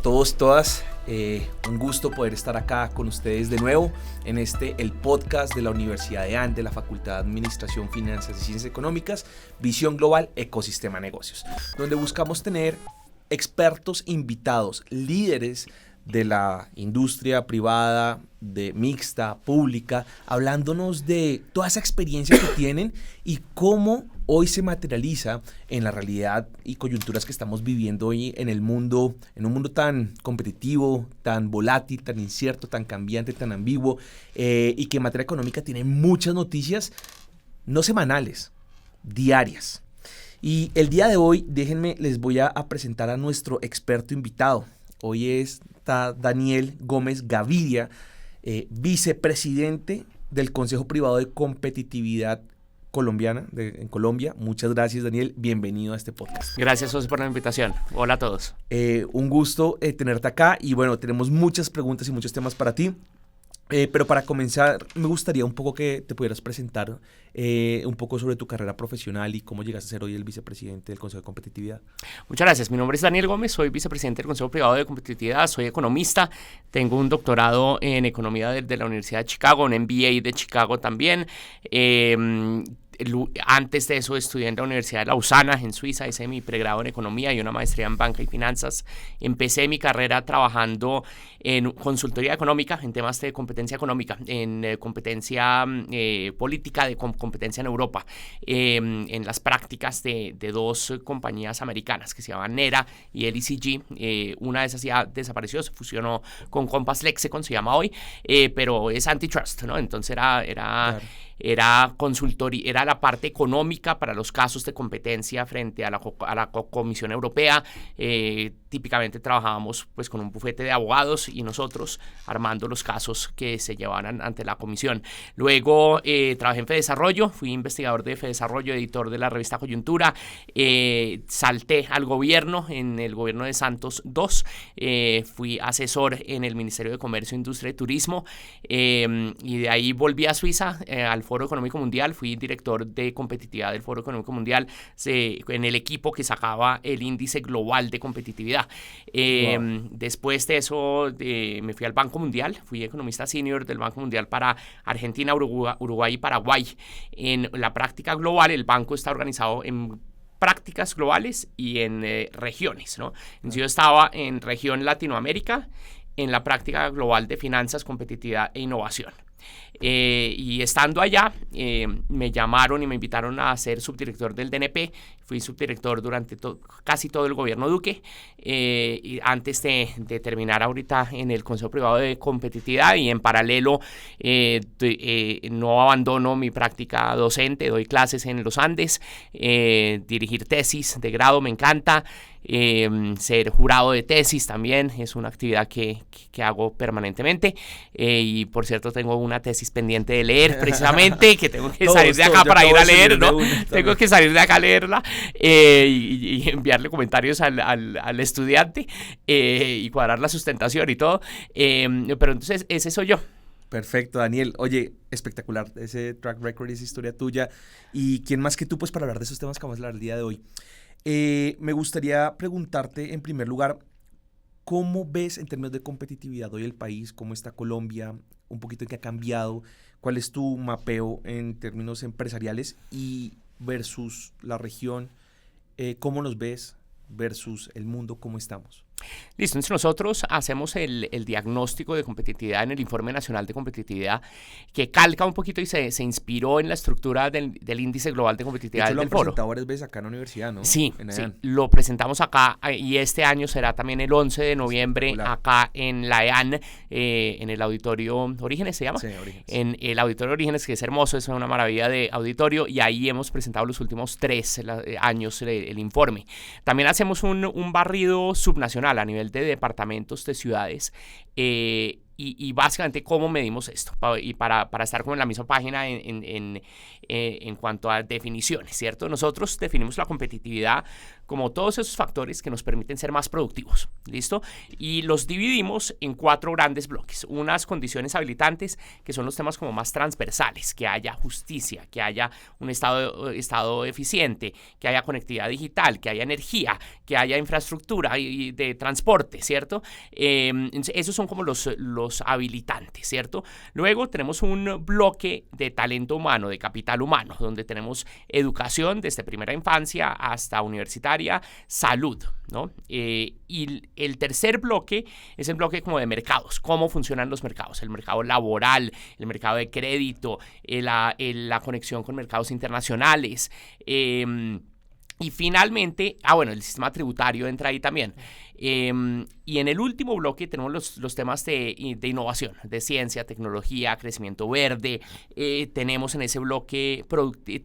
todos y todas. Un gusto poder estar acá con ustedes de nuevo en el podcast de la Universidad de ANDE, la Facultad de Administración, Finanzas y Ciencias Económicas, Visión Global, Ecosistema Negocios, donde buscamos tener expertos invitados, líderes de la industria privada, de mixta, pública, hablándonos de toda esa experiencia que tienen y cómo hoy se materializa en la realidad y coyunturas que estamos viviendo hoy en el mundo, en un mundo tan competitivo, tan volátil, tan incierto, tan cambiante, tan ambiguo, y que en materia económica tiene muchas noticias, no semanales, diarias. Y el día de hoy, déjenme, les voy a presentar a nuestro experto invitado. Hoy está Daniel Gómez Gaviria, vicepresidente del Consejo Privado de Competitividad Colombiana en Colombia. Muchas gracias, Daniel. Bienvenido a este podcast. Gracias, José, por la invitación. Hola a todos. Un gusto tenerte acá y bueno, tenemos muchas preguntas y muchos temas para ti. Pero para comenzar, me gustaría un poco que te pudieras presentar un poco sobre tu carrera profesional y cómo llegaste a ser hoy el vicepresidente del Consejo de Competitividad. Muchas gracias. Mi nombre es Daniel Gómez, soy vicepresidente del Consejo Privado de Competitividad, soy economista, tengo un doctorado en economía de la Universidad de Chicago, un MBA de Chicago también. Antes de eso estudié en la Universidad de Lausana, en Suiza, hice mi pregrado en economía y una maestría en banca y finanzas. Empecé mi carrera trabajando en consultoría económica, en temas de competencia económica, en competencia política, de competencia en Europa, en las prácticas de dos compañías americanas que se llamaban NERA y LCG. Una de esas ya desapareció, se fusionó con Compass Lexecon, se llama hoy, pero es antitrust, ¿no? Entonces Claro. Era consultoría, era la parte económica para los casos de competencia frente a la Comisión Europea. Típicamente trabajábamos pues con un bufete de abogados y nosotros armando los casos que se llevaran ante la comisión. Luego trabajé en Fedesarrollo, fui investigador de Fedesarrollo, editor de la revista Coyuntura. Salté al gobierno, en el gobierno de Santos II. Fui asesor en el Ministerio de Comercio, Industria y Turismo. Y de ahí volví a Suiza, al Foro Económico Mundial. Fui director de competitividad del Foro Económico Mundial, en el equipo que sacaba el índice global de competitividad. Wow. Después de eso me fui al Banco Mundial, fui economista senior del Banco Mundial para Argentina, Uruguay y Paraguay. En la práctica global, el banco está organizado en prácticas globales y en regiones, ¿no? Entonces yo estaba en región Latinoamérica, en la práctica global de finanzas, competitividad e innovación. Y estando allá, me llamaron y me invitaron a ser subdirector del DNP. Fui subdirector durante casi todo el gobierno Duque, y antes de terminar ahorita en el Consejo Privado de Competitividad, y en paralelo no abandono mi práctica docente, doy clases en los Andes, dirigir tesis de grado me encanta. Ser jurado de tesis también es una actividad que hago permanentemente, y por cierto tengo una tesis pendiente de leer precisamente, que tengo que salir de acá para ir a leer, ¿no? Tengo que salir de acá a leerla y enviarle comentarios al estudiante, y cuadrar la sustentación y todo, pero entonces ese soy yo. Perfecto, Daniel. Oye, espectacular ese track record y esa historia tuya. ¿Y quién más que tú pues para hablar de esos temas que vamos a hablar el día de hoy? Me gustaría preguntarte en primer lugar, ¿cómo ves en términos de competitividad hoy el país? ¿Cómo está Colombia? Un poquito en qué ha cambiado. ¿Cuál es tu mapeo en términos empresariales y versus la región? ¿Cómo nos ves versus el mundo? ¿Cómo estamos? Listo, entonces nosotros hacemos el diagnóstico de competitividad en el Informe Nacional de Competitividad, que calca un poquito y se inspiró en la estructura del Índice Global de Competitividad del Foro. Lo han presentado varias veces acá en la universidad, ¿no? Sí, lo presentamos acá, y este año será también el 11 de noviembre acá en la EAN, en el Auditorio Orígenes, ¿se llama? Sí, Orígenes. En el Auditorio Orígenes, que es hermoso, es una maravilla de auditorio, y ahí hemos presentado los últimos 3 años el informe. También hacemos un barrido subnacional a nivel de departamentos, de ciudades, y básicamente, ¿cómo medimos esto? Y para estar como en la misma página en cuanto a definiciones, ¿cierto? Nosotros definimos la competitividad como todos esos factores que nos permiten ser más productivos, ¿listo? Y los dividimos en 4 grandes bloques. Unas condiciones habilitantes, que son los temas como más transversales, que haya justicia, que haya un estado eficiente, que haya conectividad digital, que haya energía, que haya infraestructura y de transporte, ¿cierto? Esos son como los habilitantes, ¿cierto? Luego tenemos un bloque de talento humano, de capital humano, donde tenemos educación desde primera infancia hasta universitaria, salud, ¿no? Y el tercer bloque es el bloque como de mercados, cómo funcionan los mercados, el mercado laboral, el mercado de crédito, la conexión con mercados internacionales, y finalmente, bueno, el sistema tributario entra ahí también. Y en el último bloque tenemos los temas de innovación, de ciencia, tecnología, crecimiento verde. Tenemos en ese bloque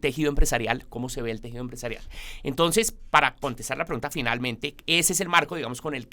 tejido empresarial, cómo se ve el tejido empresarial. Entonces, para contestar la pregunta finalmente, ese es el marco, digamos, con el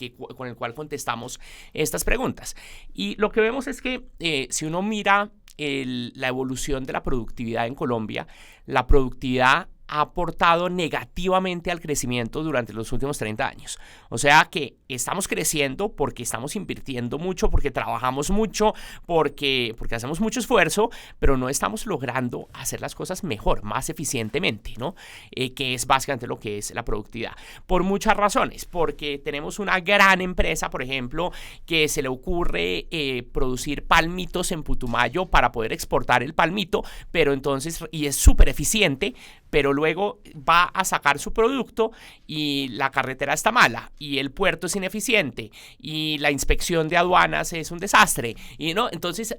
cual contestamos estas preguntas. Y lo que vemos es que si uno mira la evolución de la productividad en Colombia, la productividad ha aportado negativamente al crecimiento durante los últimos 30 años. O sea que estamos creciendo porque estamos invirtiendo mucho, porque trabajamos mucho, porque hacemos mucho esfuerzo, pero no estamos logrando hacer las cosas mejor, más eficientemente, ¿no? Que es básicamente lo que es la productividad. Por muchas razones, porque tenemos una gran empresa, por ejemplo, que se le ocurre producir palmitos en Putumayo para poder exportar el palmito, pero entonces, y es súper eficiente, pero luego va a sacar su producto y la carretera está mala y el puerto es ineficiente y la inspección de aduanas es un desastre. Y no, entonces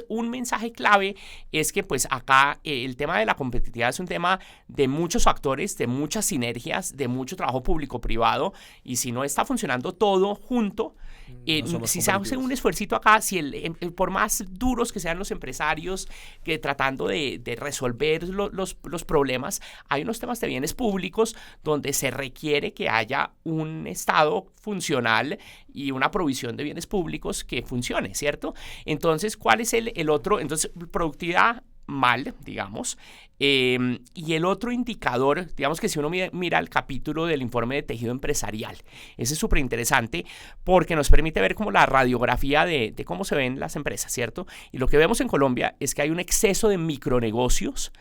un mensaje clave es que pues acá el tema de la competitividad es un tema de muchos factores, de muchas sinergias, de mucho trabajo público-privado, y si no está funcionando todo junto, si se hace un esfuercito acá, por más duros que sean los empresarios que tratando de resolver los problemas, hay unos temas de bienes públicos donde se requiere que haya un Estado funcional y una provisión de bienes públicos que funcione, ¿cierto? Entonces, ¿cuál es el otro? Entonces, productividad mal, digamos. Y el otro indicador, digamos que si uno mira el capítulo del informe de tejido empresarial, ese es súper interesante porque nos permite ver como la radiografía de cómo se ven las empresas, ¿cierto? Y lo que vemos en Colombia es que hay un exceso de micronegocios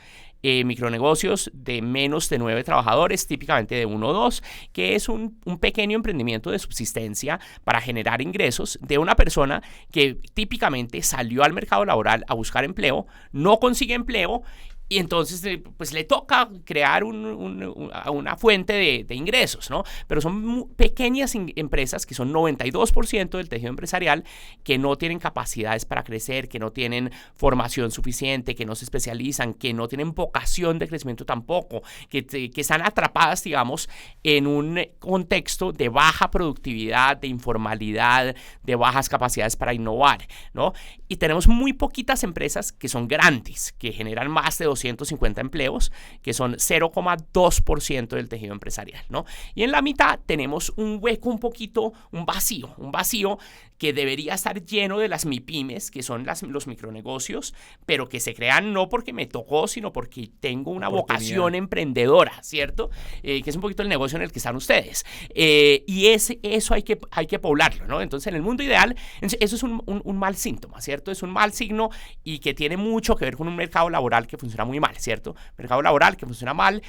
de menos de 9 trabajadores, típicamente de 1 o 2, que es un pequeño emprendimiento de subsistencia para generar ingresos de una persona que típicamente salió al mercado laboral a buscar empleo, no consigue empleo, y entonces pues le toca crear una fuente de ingresos, ¿no? Pero son pequeñas empresas que son 92% del tejido empresarial, que no tienen capacidades para crecer, que no tienen formación suficiente, que no se especializan, que no tienen vocación de crecimiento tampoco, que están atrapadas, digamos, en un contexto de baja productividad, de informalidad, de bajas capacidades para innovar, ¿no? Y tenemos muy poquitas empresas que son grandes, que generan más de 250 empleos, que son 0,2% del tejido empresarial, ¿no? Y en la mitad tenemos un hueco un vacío que debería estar lleno de las MIPYMES, que son los micronegocios, pero que se crean no porque me tocó, sino porque tengo una vocación emprendedora, ¿cierto? Que es un poquito el negocio en el que están ustedes. Y eso hay que poblarlo, ¿no? Entonces, en el mundo ideal, eso es un mal síntoma, ¿cierto? Es un mal signo y que tiene mucho que ver con un mercado laboral que funciona muy mal, ¿cierto? Mercado laboral que funciona mal,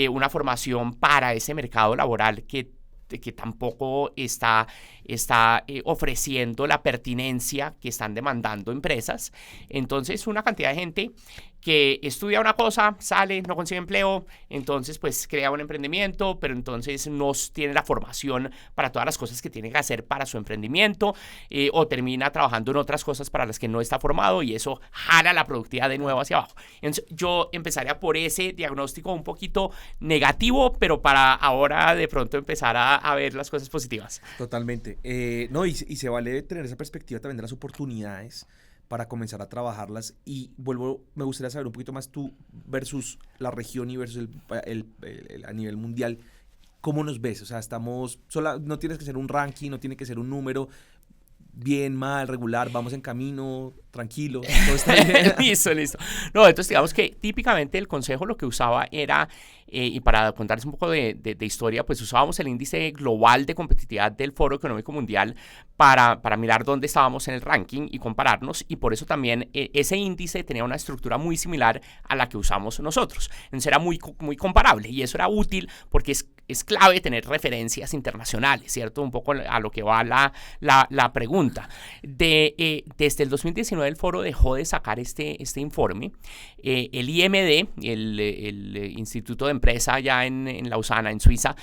una formación para ese mercado laboral que tampoco está ofreciendo la pertinencia que están demandando empresas. Entonces, una cantidad de gente que estudia una cosa, sale, no consigue empleo, entonces pues crea un emprendimiento, pero entonces no tiene la formación para todas las cosas que tiene que hacer para su emprendimiento, o termina trabajando en otras cosas para las que no está formado, y eso jala la productividad de nuevo hacia abajo. Entonces, yo empezaría por ese diagnóstico un poquito negativo, pero para ahora de pronto empezar a ver las cosas positivas. Totalmente. No, y se vale tener esa perspectiva también de las oportunidades para comenzar a trabajarlas. Y me gustaría saber un poquito más tú versus la región y versus a nivel mundial, ¿cómo nos ves? O sea, no tienes que ser un ranking, no tiene que ser un número. bien, mal, regular, vamos en camino, tranquilos, todo está bien? Listo. No, entonces digamos que típicamente el consejo lo que usaba era, y para contarles un poco de historia, pues usábamos el índice global de competitividad del Foro Económico Mundial para mirar dónde estábamos en el ranking y compararnos, y por eso también ese índice tenía una estructura muy similar a la que usamos nosotros. Entonces era muy comparable, y eso era útil porque es clave tener referencias internacionales, ¿cierto? Un poco a lo que va la pregunta. Desde el 2019 el foro dejó de sacar este informe. El IMD, el Instituto de Empresa allá en Lausana, en Suiza,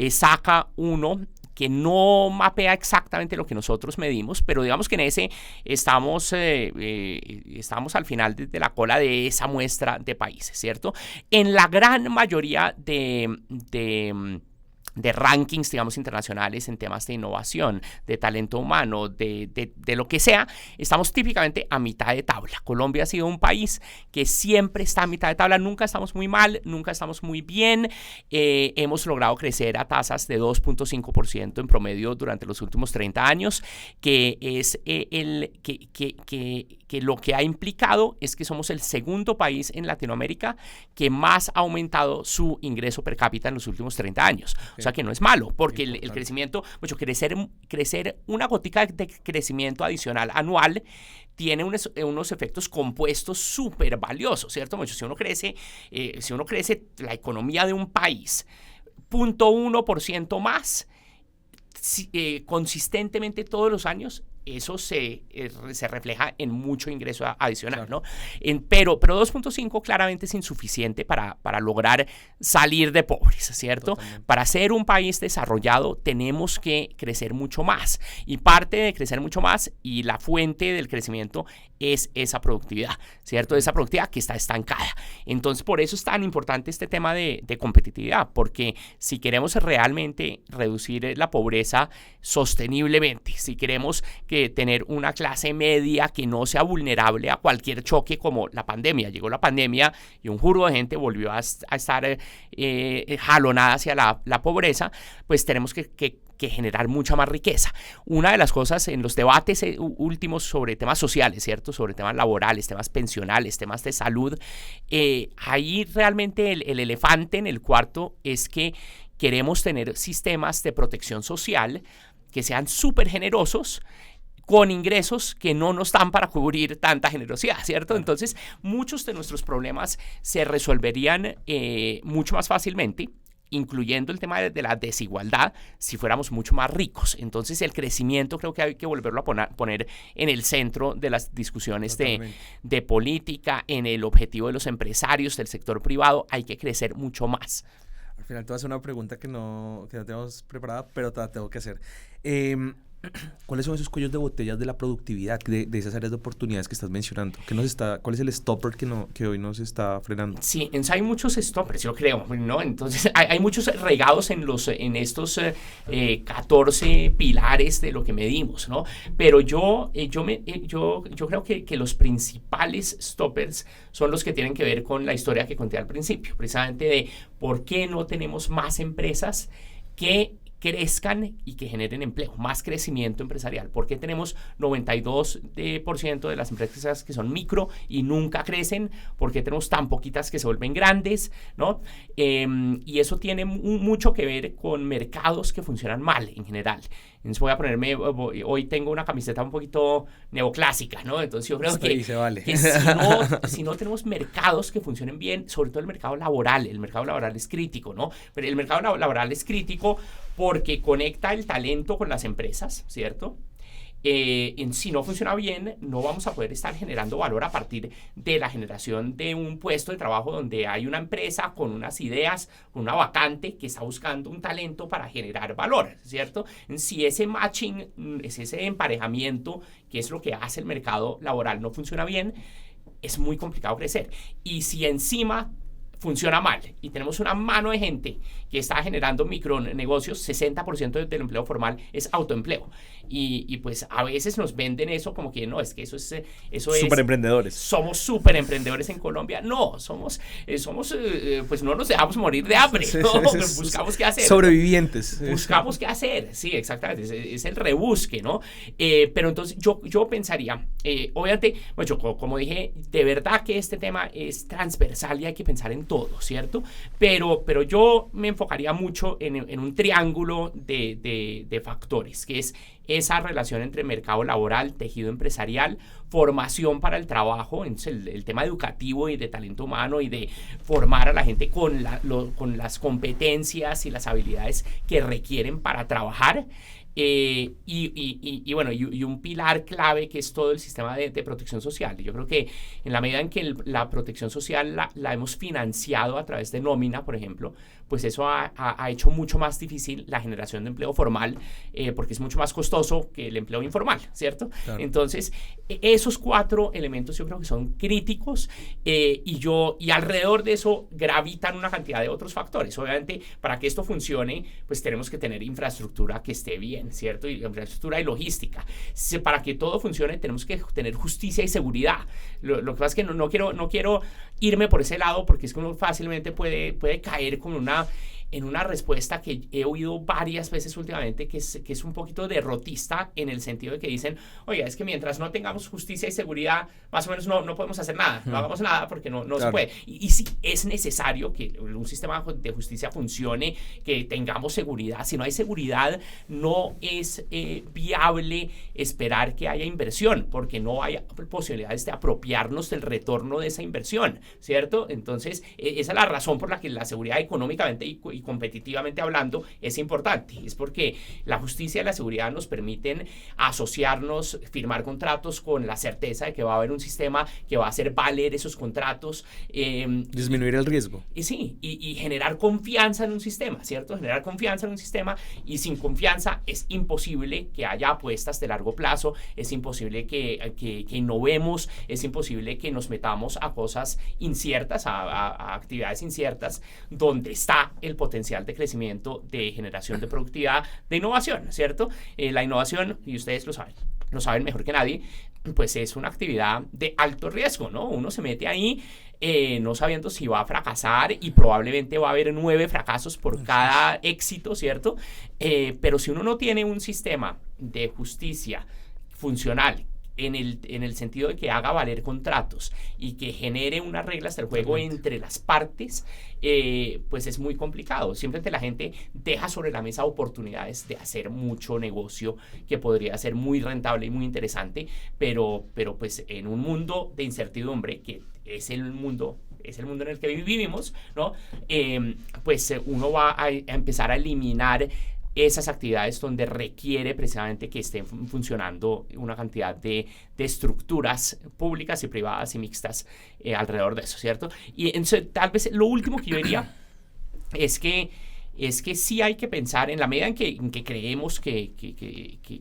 saca uno que no mapea exactamente lo que nosotros medimos, pero digamos que en ese estamos al final de la cola de esa muestra de países, ¿cierto? En la gran mayoría de rankings, digamos, internacionales en temas de innovación, de talento humano, de lo que sea, estamos típicamente a mitad de tabla. Colombia ha sido un país que siempre está a mitad de tabla, nunca estamos muy mal, nunca estamos muy bien. Hemos logrado crecer a tasas de 2.5% en promedio durante los últimos 30 años, que es que lo que ha implicado es que somos el segundo país en Latinoamérica que más ha aumentado su ingreso per cápita en los últimos 30 años. O sea que no es malo, porque el crecimiento, crecer una gotica de crecimiento adicional anual tiene unos efectos compuestos súper valiosos, ¿cierto? Si uno crece la economía de un país 0.1% más consistentemente todos los años, eso se refleja en mucho ingreso adicional, claro, ¿no? Pero 2.5 claramente es insuficiente para lograr salir de pobres, ¿cierto? Totalmente. Para ser un país desarrollado tenemos que crecer mucho más, y parte de crecer mucho más y la fuente del crecimiento es esa productividad, ¿cierto? Esa productividad que está estancada. Entonces, por eso es tan importante este tema de competitividad, porque si queremos realmente reducir la pobreza sosteniblemente, si queremos tener una clase media que no sea vulnerable a cualquier choque como la pandemia. Llegó la pandemia y un jurgo de gente volvió a estar jalonada hacia la pobreza, pues tenemos que generar mucha más riqueza. Una de las cosas en los debates últimos sobre temas sociales, ¿cierto? Sobre temas laborales, temas pensionales, temas de salud, ahí realmente el elefante en el cuarto es que queremos tener sistemas de protección social que sean súper generosos, con ingresos que no nos dan para cubrir tanta generosidad, ¿cierto? Entonces, muchos de nuestros problemas se resolverían mucho más fácilmente, incluyendo el tema de la desigualdad, si fuéramos mucho más ricos. Entonces, el crecimiento creo que hay que volverlo a poner en el centro de las discusiones de política, en el objetivo de los empresarios, del sector privado. Hay que crecer mucho más. Al final te voy a hacer una pregunta que no tenemos preparada, pero te la tengo que hacer. ¿Cuáles son esos cuellos de botellas de la productividad, de esas áreas de oportunidades que estás mencionando? ¿Cuál es el stopper que hoy nos está frenando? Sí, hay muchos stoppers, yo creo, ¿no? Entonces, hay muchos regados en estos 14 pilares de lo que medimos, ¿no? Pero yo creo que los principales stoppers son los que tienen que ver con la historia que conté al principio, precisamente de por qué no tenemos más empresas que crezcan y que generen empleo, más crecimiento empresarial. ¿Por qué tenemos 92% de las empresas que son micro y nunca crecen? ¿Por qué tenemos tan poquitas que se vuelven grandes? ¿No? Y eso tiene mucho que ver con mercados que funcionan mal en general. Entonces hoy tengo una camiseta un poquito neoclásica, ¿no? Entonces yo creo que si no tenemos mercados que funcionen bien, sobre todo el mercado laboral es crítico, ¿no? Pero el mercado laboral es crítico porque conecta el talento con las empresas, ¿cierto? Si no funciona bien, no vamos a poder estar generando valor a partir de la generación de un puesto de trabajo donde hay una empresa con unas ideas, con una vacante que está buscando un talento para generar valor, ¿cierto? Si ese matching, ese emparejamiento, que es lo que hace el mercado laboral, no funciona bien, es muy complicado crecer. Y si encima funciona mal y tenemos una mano de gente que está generando micronegocios, 60% del empleo formal es autoempleo. Y pues a veces nos venden eso como que no, es que eso es superemprendedores. Somos superemprendedores en Colombia. No, pues no nos dejamos morir de hambre. ¿No? Buscamos qué hacer. Sobrevivientes. Buscamos qué hacer. Sí, exactamente. Es el rebusque, ¿no? Pero entonces yo pensaría, obviamente, bueno, como dije, de verdad que este tema es transversal y hay que pensar en todo, ¿cierto? Pero yo me enfocaría mucho en un triángulo de factores, que es esa relación entre mercado laboral, tejido empresarial, formación para el trabajo, el tema educativo y de talento humano y de formar a la gente con las competencias y las habilidades que requieren para trabajar. Y un pilar clave que es todo el sistema de protección social. Yo creo que en la medida en que la protección social la hemos financiado a través de nómina, por ejemplo, pues eso ha hecho mucho más difícil la generación de empleo formal, porque es mucho más costoso que el empleo informal, ¿cierto? Claro. Entonces, esos 4 elementos yo creo que son críticos, y alrededor de eso gravitan una cantidad de otros factores. Obviamente, para que esto funcione, pues tenemos que tener infraestructura que esté bien, ¿cierto? Y infraestructura y logística. Para que todo funcione, tenemos que tener justicia y seguridad. Lo que pasa es que no quiero irme por ese lado, porque es que uno fácilmente puede caer con en una respuesta que he oído varias veces últimamente, que es un poquito derrotista, en el sentido de que dicen, oiga, es que mientras no tengamos justicia y seguridad, más o menos no podemos hacer nada, no hagamos nada porque no claro. Se puede. Y sí, es necesario que un sistema de justicia funcione, que tengamos seguridad. Si no hay seguridad, no es viable esperar que haya inversión, porque no hay posibilidades de apropiarnos del retorno de esa inversión, ¿cierto? Entonces, esa es la razón por la que la seguridad económicamente y competitivamente hablando es importante. Es porque la justicia y la seguridad nos permiten asociarnos, firmar contratos con la certeza de que va a haber un sistema que va a hacer valer esos contratos. Disminuir el riesgo. Sí, y generar confianza en un sistema, ¿cierto? Generar confianza en un sistema, y sin confianza es imposible que haya apuestas de largo plazo, es imposible que innovemos, es imposible que nos metamos a cosas inciertas, a actividades inciertas, donde está el potencial de crecimiento, de generación de productividad, de innovación, ¿cierto? La innovación, y ustedes lo saben mejor que nadie, pues es una actividad de alto riesgo, ¿no? Uno se mete ahí no sabiendo si va a fracasar, y probablemente va a haber 9 fracasos por cada éxito, ¿cierto? Pero si uno no tiene un sistema de justicia funcional, en el sentido de que haga valer contratos y que genere unas reglas del juego entre las partes, pues es muy complicado. Siempre la gente deja sobre la mesa oportunidades de hacer mucho negocio que podría ser muy rentable y muy interesante, pero pues en un mundo de incertidumbre, que es el mundo en el que vivimos, ¿no? Pues uno va a empezar a eliminar esas actividades donde requiere precisamente que estén funcionando una cantidad de estructuras públicas y privadas y mixtas alrededor de eso, ¿cierto? Y entonces, tal vez lo último que yo diría es que sí hay que pensar, en la medida en que creemos que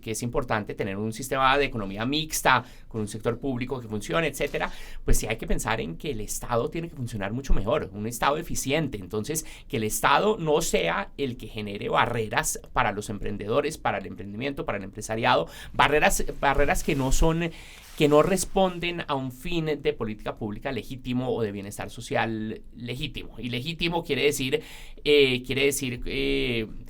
es importante tener un sistema de economía mixta, con un sector público que funcione, etcétera, pues sí hay que pensar en que el Estado tiene que funcionar mucho mejor, un Estado eficiente. Entonces, que el Estado no sea el que genere barreras para los emprendedores, para el emprendimiento, para el empresariado, barreras que no responden a un fin de política pública legítimo o de bienestar social legítimo. Y legítimo quiere decir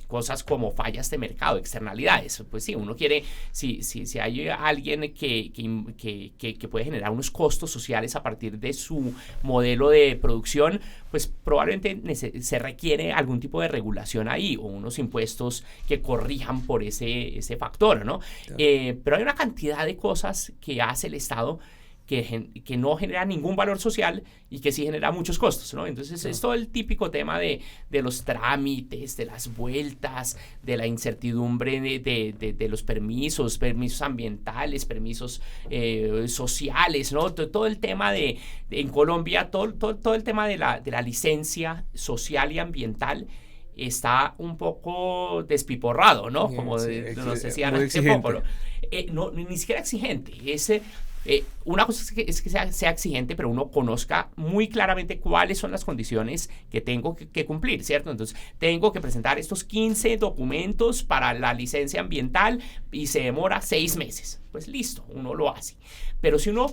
cosas como fallas de mercado, externalidades. Pues sí, uno quiere, si hay alguien que puede generar unos costos sociales a partir de su modelo de producción, pues probablemente se requiere algún tipo de regulación ahí, o unos impuestos que corrijan por ese factor, ¿no? Claro. Pero hay una cantidad de cosas que hace el Estado que no genera ningún valor social y que sí genera muchos costos, ¿no? Entonces, es todo el típico tema de los trámites, de las vueltas, de la incertidumbre de los permisos ambientales, permisos sociales, ¿no? Todo el tema en Colombia, todo el tema de la licencia social y ambiental está un poco despiporrado, ¿no? Como nos decían hace poco, ¿no? Ni siquiera exigente. Una cosa es que sea exigente, pero uno conozca muy claramente cuáles son las condiciones que tengo que cumplir, ¿cierto? Entonces, tengo que presentar estos 15 documentos para la licencia ambiental y se demora 6 meses. Pues listo, uno lo hace. Pero si uno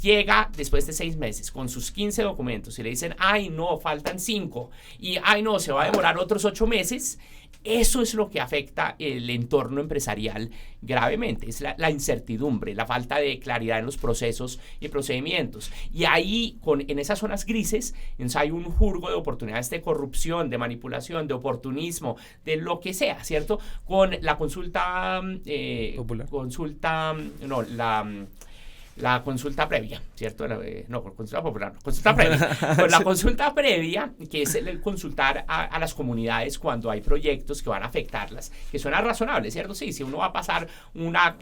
llega después de 6 meses con sus 15 documentos y le dicen, ay, no, faltan 5 y, ay, no, se va a demorar otros 8 meses, eso es lo que afecta el entorno empresarial gravemente. Es la incertidumbre, la falta de claridad en los procesos y procedimientos. Y ahí, en esas zonas grises, hay un jurgo de oportunidades de corrupción, de manipulación, de oportunismo, de lo que sea, ¿cierto? Con la consulta popular. La consulta previa, ¿cierto? Consulta popular, consulta previa. Pues la consulta previa, que es el consultar a las comunidades cuando hay proyectos que van a afectarlas, que suena razonable, ¿cierto? Sí, si uno va a pasar una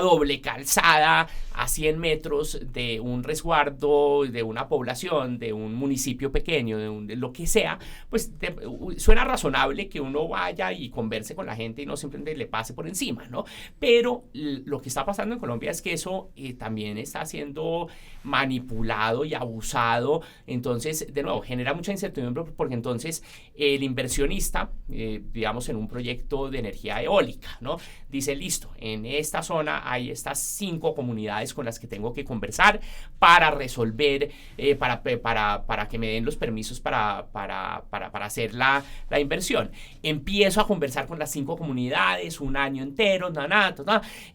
doble calzada a 100 metros de un resguardo, de una población, de un municipio pequeño, de lo que sea, pues suena razonable que uno vaya y converse con la gente y no simplemente le pase por encima, ¿no? Pero lo que está pasando en Colombia es que eso también está siendo manipulado y abusado. Entonces, de nuevo, genera mucha incertidumbre porque entonces el inversionista, digamos en un proyecto de energía eólica, ¿no? Dice, listo, en esta zona hay estas 5 comunidades con las que tengo que conversar para resolver, para que me den los permisos para hacer la inversión. Empiezo a conversar con las 5 comunidades un año entero,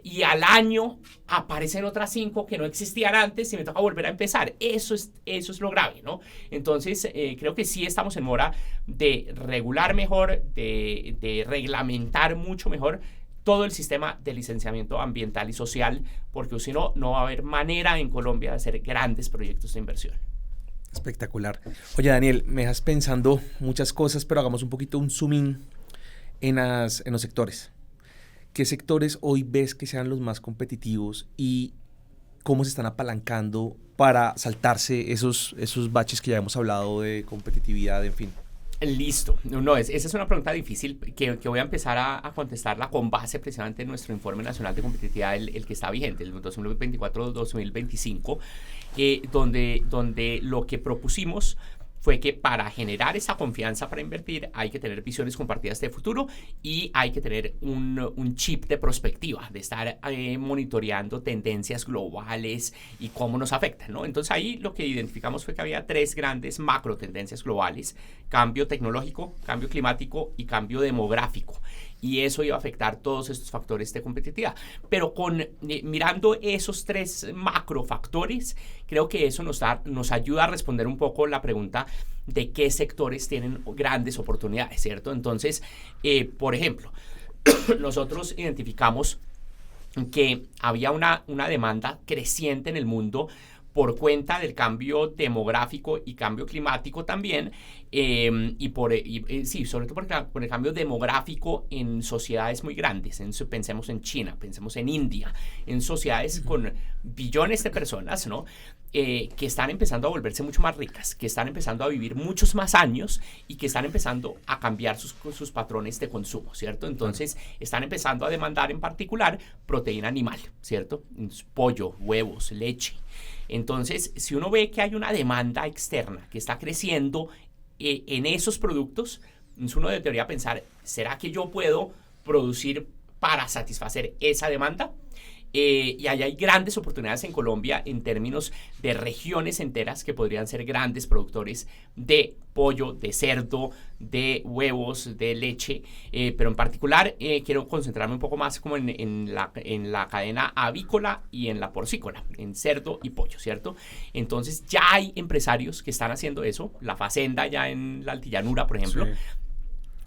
y al año aparecen otras 5 que no existían antes y me toca volver a empezar. Eso es lo grave, ¿no? Entonces, creo que sí estamos en mora de regular mejor, de reglamentar mucho mejor todo el sistema de licenciamiento ambiental y social, porque si no, no va a haber manera en Colombia de hacer grandes proyectos de inversión. Espectacular. Oye, Daniel, me dejas pensando muchas cosas, pero hagamos un poquito un zoom in en los sectores. ¿Qué sectores hoy ves que sean los más competitivos y cómo se están apalancando para saltarse esos baches que ya hemos hablado de competitividad, en fin? Listo. No, esa es una pregunta difícil que voy a empezar a contestarla con base precisamente en nuestro Informe Nacional de Competitividad, el que está vigente, el 2024-2025, donde lo que propusimos fue que para generar esa confianza para invertir hay que tener visiones compartidas de futuro y hay que tener un chip de prospectiva, de estar monitoreando tendencias globales y cómo nos afectan, ¿no? Entonces ahí lo que identificamos fue que había 3 grandes macro tendencias globales: cambio tecnológico, cambio climático y cambio demográfico. Y eso iba a afectar todos estos factores de competitividad. Pero mirando esos 3 macrofactores, creo que eso nos ayuda a responder un poco la pregunta de qué sectores tienen grandes oportunidades, ¿cierto? Entonces, por ejemplo, nosotros identificamos que había una demanda creciente en el mundo por cuenta del cambio demográfico y cambio climático también, sí, sobre todo por el cambio demográfico en sociedades muy grandes. Pensemos en China, pensemos en India, en sociedades con billones de personas, ¿no? Que están empezando a volverse mucho más ricas, que están empezando a vivir muchos más años y que están empezando a cambiar sus patrones de consumo, ¿cierto? Entonces, están empezando a demandar en particular proteína animal, ¿cierto? Pollo, huevos, leche. Entonces, si uno ve que hay una demanda externa que está creciendo en esos productos, uno debería pensar, ¿será que yo puedo producir para satisfacer esa demanda? Y ahí hay grandes oportunidades en Colombia en términos de regiones enteras que podrían ser grandes productores de pollo, de cerdo, de huevos, de leche, pero en particular quiero concentrarme un poco más como en la cadena avícola y en la porcícola, en cerdo y pollo, ¿cierto? Entonces ya hay empresarios que están haciendo eso. La Facenda ya en la Altillanura, por ejemplo, sí,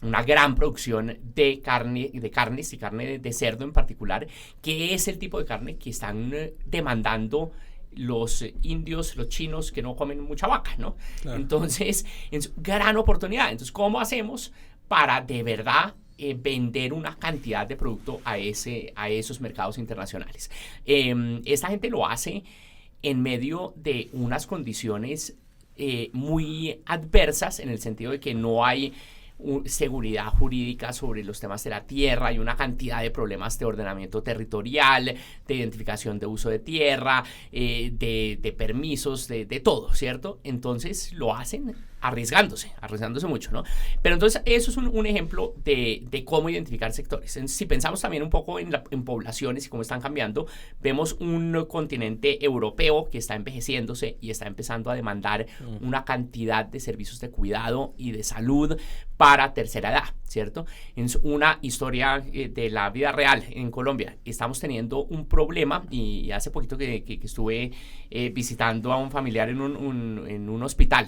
una gran producción de carnes y carne de cerdo en particular, que es el tipo de carne que están demandando los indios, los chinos que no comen mucha vaca, ¿no? Claro. Entonces, es gran oportunidad. Entonces, ¿cómo hacemos para de verdad vender una cantidad de producto a esos mercados internacionales? Esta gente lo hace en medio de unas condiciones muy adversas, en el sentido de que no hay seguridad jurídica sobre los temas de la tierra, hay una cantidad de problemas de ordenamiento territorial, de identificación de uso de tierra, de permisos, de todo, ¿cierto? Entonces lo hacen arriesgándose mucho, ¿no? Pero entonces eso es un ejemplo de cómo identificar sectores. Entonces, si pensamos también un poco en poblaciones y cómo están cambiando, vemos un continente europeo que está envejeciéndose y está empezando a demandar una cantidad de servicios de cuidado y de salud para tercera edad, ¿cierto? Es una historia de la vida real en Colombia. Estamos teniendo un problema y hace poquito que estuve visitando a un familiar en un hospital,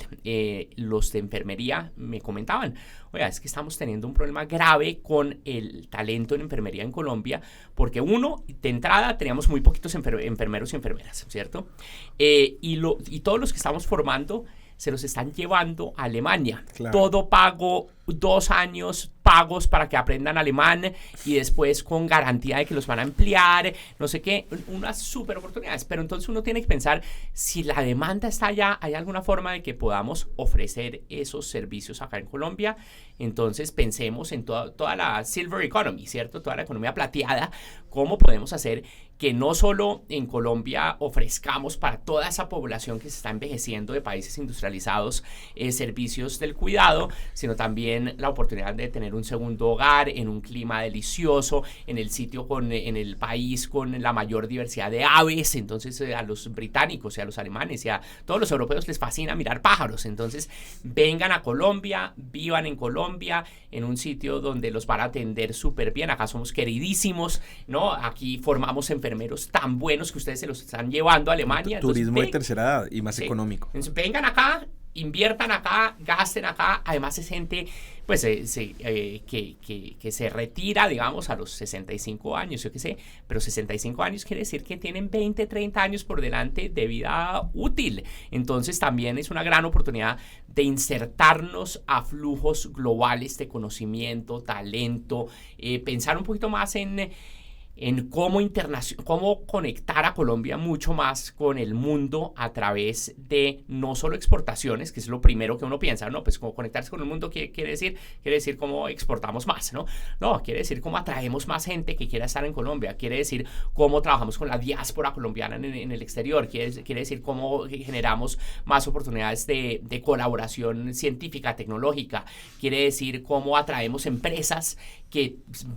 los de enfermería me comentaban, oiga, es que estamos teniendo un problema grave con el talento en enfermería en Colombia, porque de entrada teníamos muy poquitos enfermeros y enfermeras, ¿cierto? Y todos los que estamos formando se los están llevando a Alemania. Claro. Todo pago, 2 años pagos para que aprendan alemán y después con garantía de que los van a emplear, no sé qué, unas súper oportunidades. Pero entonces uno tiene que pensar, si la demanda está allá, ¿hay alguna forma de que podamos ofrecer esos servicios acá en Colombia? Entonces pensemos en toda la silver economy, ¿cierto? Toda la economía plateada, ¿cómo podemos hacer que no solo en Colombia ofrezcamos para toda esa población que se está envejeciendo de países industrializados servicios del cuidado, sino también la oportunidad de tener un segundo hogar en un clima delicioso, en el país con la mayor diversidad de aves? Entonces a los británicos y a los alemanes y a todos los europeos les fascina mirar pájaros. Entonces vengan a Colombia, vivan en Colombia, en un sitio donde los van a atender súper bien. Acá somos queridísimos, ¿no? Aquí formamos enfermeros tan buenos que ustedes se los están llevando a Alemania. Turismo de tercera edad y más económico. Entonces, vengan acá, inviertan acá, gasten acá. Además es gente pues que se retira, digamos, a los 65 años, yo qué sé, pero 65 años quiere decir que tienen 20, 30 años por delante de vida útil. Entonces también es una gran oportunidad de insertarnos a flujos globales de conocimiento, talento, pensar un poquito más en cómo conectar a Colombia mucho más con el mundo a través de no solo exportaciones, que es lo primero que uno piensa, ¿no? Pues como conectarse con el mundo, ¿qué quiere decir? Quiere decir cómo exportamos más, ¿no? No, quiere decir cómo atraemos más gente que quiera estar en Colombia, quiere decir cómo trabajamos con la diáspora colombiana en el exterior, quiere decir cómo generamos más oportunidades de colaboración científica, tecnológica, quiere decir cómo atraemos empresas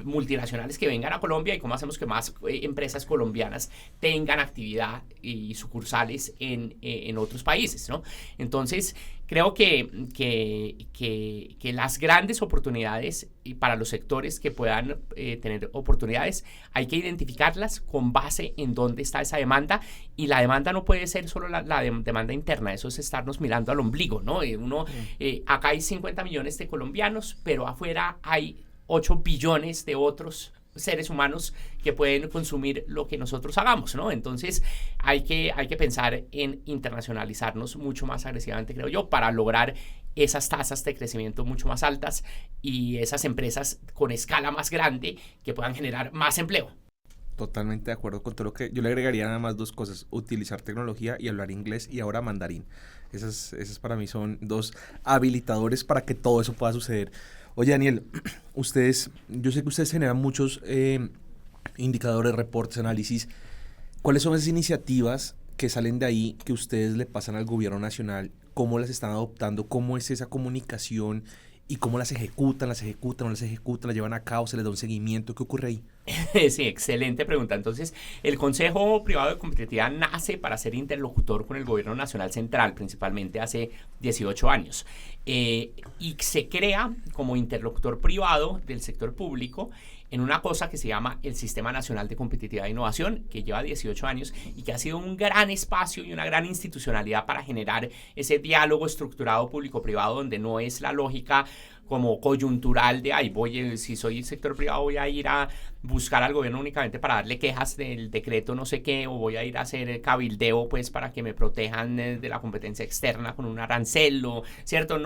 multinacionales que vengan a Colombia y cómo hacemos que más empresas colombianas tengan actividad y sucursales en otros países, ¿no? Entonces, creo que las grandes oportunidades y para los sectores que puedan tener oportunidades, hay que identificarlas con base en dónde está esa demanda, y la demanda no puede ser solo la demanda interna, eso es estarnos mirando al ombligo, ¿no? Acá hay 50 millones de colombianos, pero afuera hay 8 billones de otros seres humanos que pueden consumir lo que nosotros hagamos, ¿no? Entonces hay que pensar en internacionalizarnos mucho más agresivamente, creo yo, para lograr esas tasas de crecimiento mucho más altas y esas empresas con escala más grande que puedan generar más empleo. Totalmente de acuerdo con todo lo que yo le agregaría nada más 2 cosas: utilizar tecnología y hablar inglés, y ahora mandarín. Esas para mí son 2 habilitadores para que todo eso pueda suceder. Oye, Daniel, yo sé que ustedes generan muchos indicadores, reportes, análisis. ¿Cuáles son esas iniciativas que salen de ahí que ustedes le pasan al gobierno nacional? ¿Cómo las están adoptando? ¿Cómo es esa comunicación? ¿Y cómo las ejecutan? ¿Las llevan a cabo? ¿Se les da un seguimiento? ¿Qué ocurre ahí? Sí, excelente pregunta. Entonces, el Consejo Privado de Competitividad nace para ser interlocutor con el Gobierno Nacional Central, principalmente hace 18 años. Y se crea como interlocutor privado del sector público en una cosa que se llama el Sistema Nacional de Competitividad e Innovación, que lleva 18 años y que ha sido un gran espacio y una gran institucionalidad para generar ese diálogo estructurado público-privado, donde no es la lógica como coyuntural de, si soy sector privado voy a ir a buscar al gobierno únicamente para darle quejas del decreto no sé qué, o voy a ir a hacer cabildeo pues para que me protejan de la competencia externa con un arancel, ¿cierto?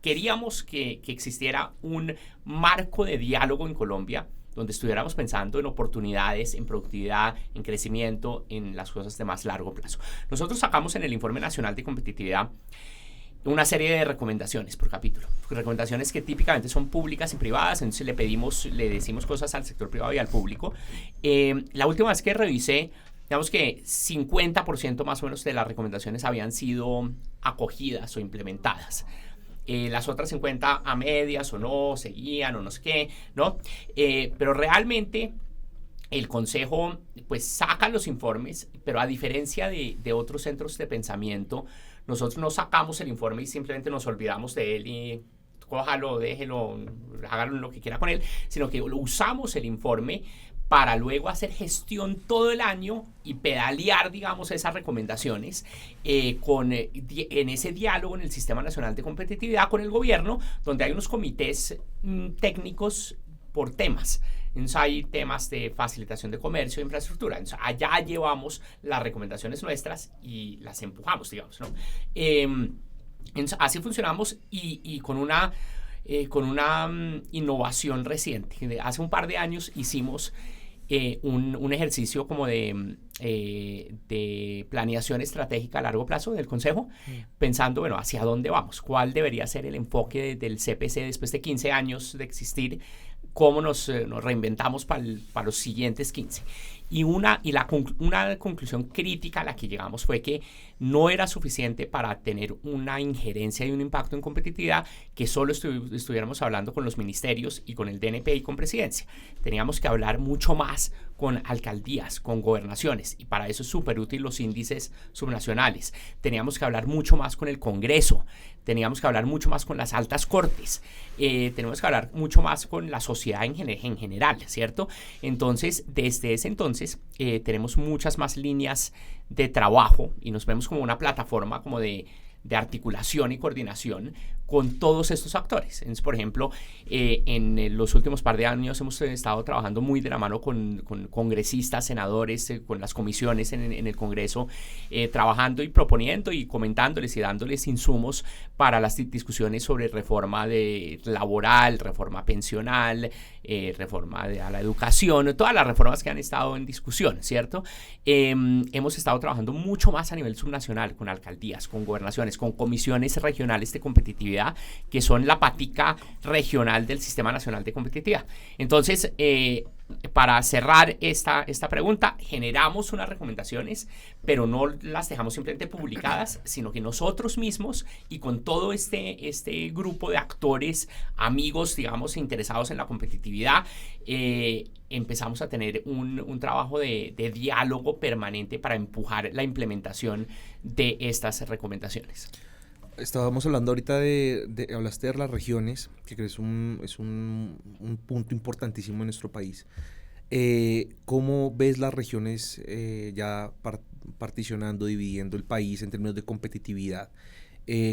Queríamos que existiera un marco de diálogo en Colombia donde estuviéramos pensando en oportunidades, en productividad, en crecimiento, en las cosas de más largo plazo. Nosotros sacamos en el Informe Nacional de Competitividad una serie de recomendaciones por capítulo. Recomendaciones que típicamente son públicas y privadas, entonces le decimos cosas al sector privado y al público. La última vez que revisé, digamos que 50% más o menos de las recomendaciones habían sido acogidas o implementadas. Las otras 50 a medias o no, seguían o no sé qué, ¿no? Pero realmente el Consejo pues saca los informes, pero a diferencia de otros centros de pensamiento, nosotros no sacamos el informe y simplemente nos olvidamos de él y cójalo, déjelo, hágalo lo que quiera con él, sino que usamos el informe para luego hacer gestión todo el año y pedalear, digamos, esas recomendaciones en ese diálogo en el Sistema Nacional de Competitividad con el gobierno, donde hay unos comités técnicos por temas. Entonces hay temas de facilitación de comercio e infraestructura. Entonces allá llevamos las recomendaciones nuestras y las empujamos, digamos, ¿no? Entonces, así funcionamos y con una innovación reciente. Hace un par de años hicimos un ejercicio como de planeación estratégica a largo plazo del Consejo, pensando, bueno, hacia dónde vamos, cuál debería ser el enfoque del CPC después de 15 años de existir, cómo nos reinventamos para los siguientes 15. Y una conclusión crítica a la que llegamos fue que no era suficiente para tener una injerencia y un impacto en competitividad que solo estuviéramos hablando con los ministerios y con el DNP y con presidencia. Teníamos que hablar mucho más con alcaldías, con gobernaciones, y para eso es súper útil los índices subnacionales. Teníamos que hablar mucho más con el Congreso, teníamos que hablar mucho más con las altas cortes, tenemos que hablar mucho más con la sociedad en general, ¿cierto? Entonces, desde ese entonces, tenemos muchas más líneas de trabajo y nos vemos como una plataforma como de articulación y coordinación con todos estos actores. Entonces, por ejemplo, en los últimos par de años hemos estado trabajando muy de la mano con congresistas, senadores, con las comisiones en el Congreso, trabajando y proponiendo y comentándoles y dándoles insumos para las discusiones sobre reforma laboral, reforma pensional, reforma a la educación, todas las reformas que han estado en discusión, ¿cierto? Hemos estado trabajando mucho más a nivel subnacional con alcaldías, con gobernaciones, con comisiones regionales de competitividad, que son la patica regional del Sistema Nacional de Competitividad. Entonces, para cerrar esta pregunta, generamos unas recomendaciones, pero no las dejamos simplemente publicadas, sino que nosotros mismos y con todo este grupo de actores, amigos, digamos, interesados en la competitividad, empezamos a tener un trabajo de diálogo permanente para empujar la implementación de estas recomendaciones. Estábamos hablando ahorita hablaste de las regiones, que es un punto importantísimo en nuestro país. ¿Cómo ves las regiones ya particionando, dividiendo el país en términos de competitividad?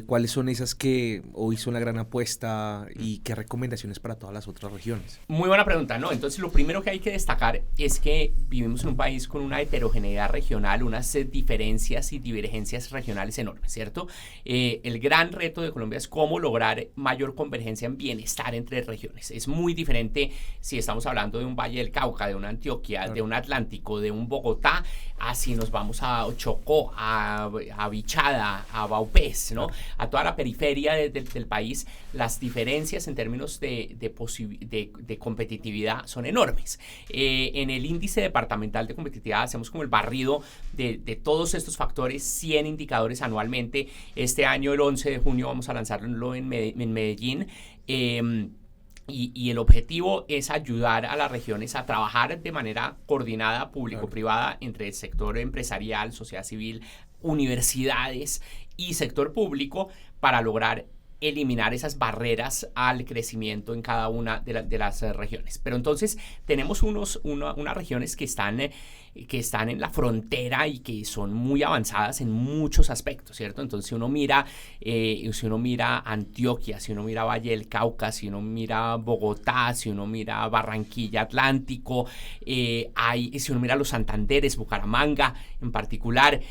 ¿Cuáles son esas que hoy son la gran apuesta y qué recomendaciones para todas las otras regiones? Muy buena pregunta, ¿no? Entonces, lo primero que hay que destacar es que vivimos en un país con una heterogeneidad regional, unas diferencias y divergencias regionales enormes, ¿cierto? El gran reto de Colombia es cómo lograr mayor convergencia en bienestar entre regiones. Es muy diferente si estamos hablando de un Valle del Cauca, de una Antioquia, claro, de un Atlántico, de un Bogotá, así nos vamos a Chocó, a Bichada, a Vaupés, ¿no? A toda la periferia del país, las diferencias en términos de competitividad son enormes. En el índice departamental de competitividad hacemos como el barrido de todos estos factores, 100 indicadores anualmente. Este año, el 11 de junio, vamos a lanzarlo en Medellín. Y el objetivo es ayudar a las regiones a trabajar de manera coordinada, público-privada, entre el sector empresarial, sociedad civil, universidades y sector público, para lograr eliminar esas barreras al crecimiento en cada una de las regiones. Pero entonces tenemos unas regiones que están en la frontera y que son muy avanzadas en muchos aspectos, ¿cierto? Entonces, si uno mira Antioquia, si uno mira Valle del Cauca, si uno mira Bogotá, si uno mira Barranquilla, Atlántico, si uno mira los Santanderes, Bucaramanga en particular,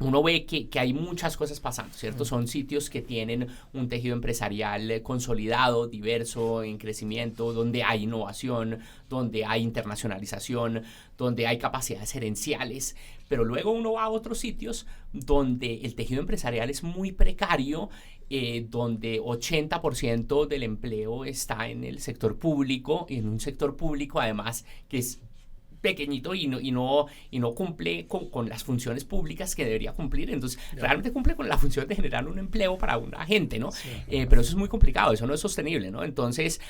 uno ve que hay muchas cosas pasando, ¿cierto? Son sitios que tienen un tejido empresarial consolidado, diverso, en crecimiento, donde hay innovación, donde hay internacionalización, donde hay capacidades gerenciales, pero luego uno va a otros sitios donde el tejido empresarial es muy precario, donde 80% del empleo está en el sector público, en un sector público además que es pequeñito y no cumple con las funciones públicas que debería cumplir. Entonces, realmente cumple con la función de generar un empleo para una gente, ¿no? Sí. Pero eso es muy complicado, eso no es sostenible, ¿no? Entonces,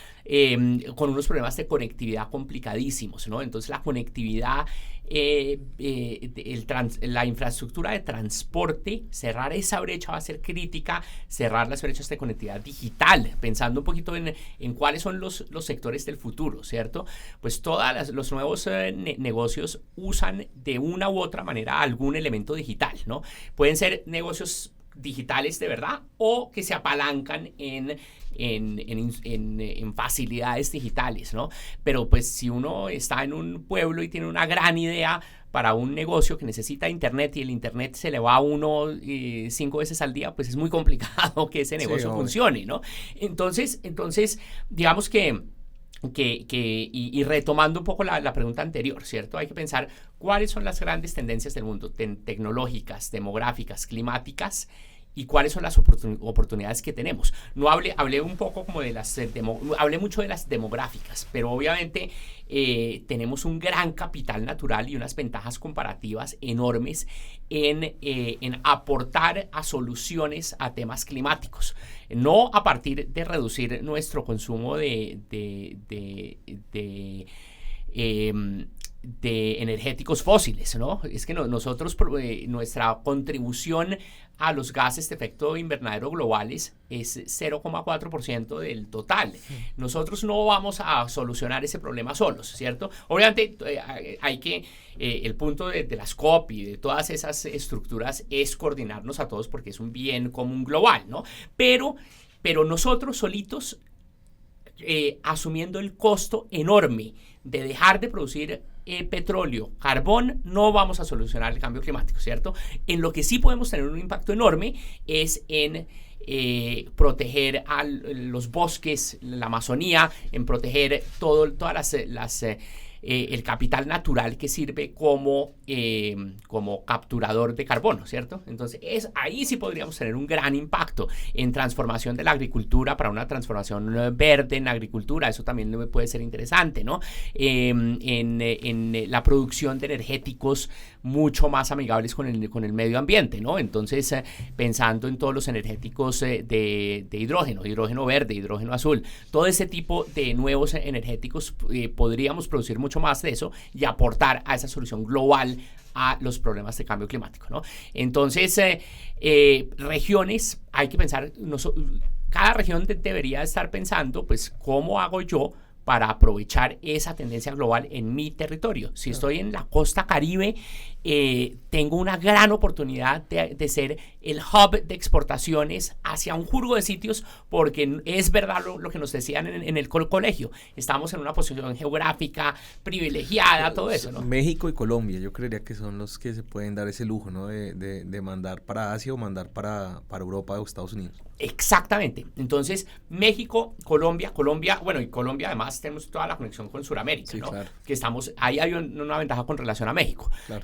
con unos problemas de conectividad complicadísimos, ¿no? Entonces, la conectividad, la infraestructura de transporte, cerrar esa brecha va a ser crítica, cerrar las brechas de conectividad digital, pensando un poquito en cuáles son los sectores del futuro, ¿cierto? Pues todos los nuevos negocios usan de una u otra manera algún elemento digital, ¿no? Pueden ser negocios digitales de verdad o que se apalancan en facilidades digitales, ¿no? Pero pues si uno está en un pueblo y tiene una gran idea para un negocio que necesita internet y el internet se le va a uno 5 veces al día, pues es muy complicado que ese negocio funcione, ¿no? Entonces, digamos que retomando un poco la pregunta anterior, ¿cierto? Hay que pensar cuáles son las grandes tendencias del mundo, tecnológicas, demográficas, climáticas, y cuáles son las oportunidades que tenemos. No hablé un poco como de hablé mucho de las demográficas, pero obviamente tenemos un gran capital natural y unas ventajas comparativas enormes en aportar a soluciones a temas climáticos. No a partir de reducir nuestro consumo de energéticos fósiles, ¿no? Es que nosotros, nuestra contribución a los gases de efecto invernadero globales es 0,4% del total. Nosotros no vamos a solucionar ese problema solos, ¿cierto? Obviamente hay que, el punto de las COP y de todas esas estructuras es coordinarnos a todos porque es un bien común global, ¿no? Pero nosotros solitos, asumiendo el costo enorme de dejar de producir petróleo, carbón, no vamos a solucionar el cambio climático, ¿cierto? En lo que sí podemos tener un impacto enorme es en proteger a los bosques, la Amazonía, en proteger todas el capital natural que sirve como capturador de carbono, ¿cierto? Entonces, ahí sí podríamos tener un gran impacto en transformación de la agricultura para una transformación verde en la agricultura. Eso también puede ser interesante, ¿no? En la producción de energéticos mucho más amigables con el medio ambiente, ¿no? Entonces, pensando en todos los energéticos de hidrógeno verde, hidrógeno azul, todo ese tipo de nuevos energéticos, podríamos producir mucho más de eso y aportar a esa solución global a los problemas de cambio climático, ¿no? Entonces, regiones, hay que pensar, cada región debería estar pensando, pues, ¿cómo hago yo para aprovechar esa tendencia global en mi territorio? Si estoy en la costa Caribe, tengo una gran oportunidad de ser el hub de exportaciones hacia un jurgo de sitios, porque es verdad lo que nos decían en el colegio. Estamos en una posición geográfica privilegiada, todo eso, ¿no? México y Colombia, yo creería que son los que se pueden dar ese lujo, ¿no? De mandar para Asia o mandar para Europa o Estados Unidos. Exactamente. Entonces, México, Colombia, bueno, y Colombia además tenemos toda la conexión con Sudamérica, sí, ¿no? Claro. Que ahí hay una ventaja con relación a México. Claro.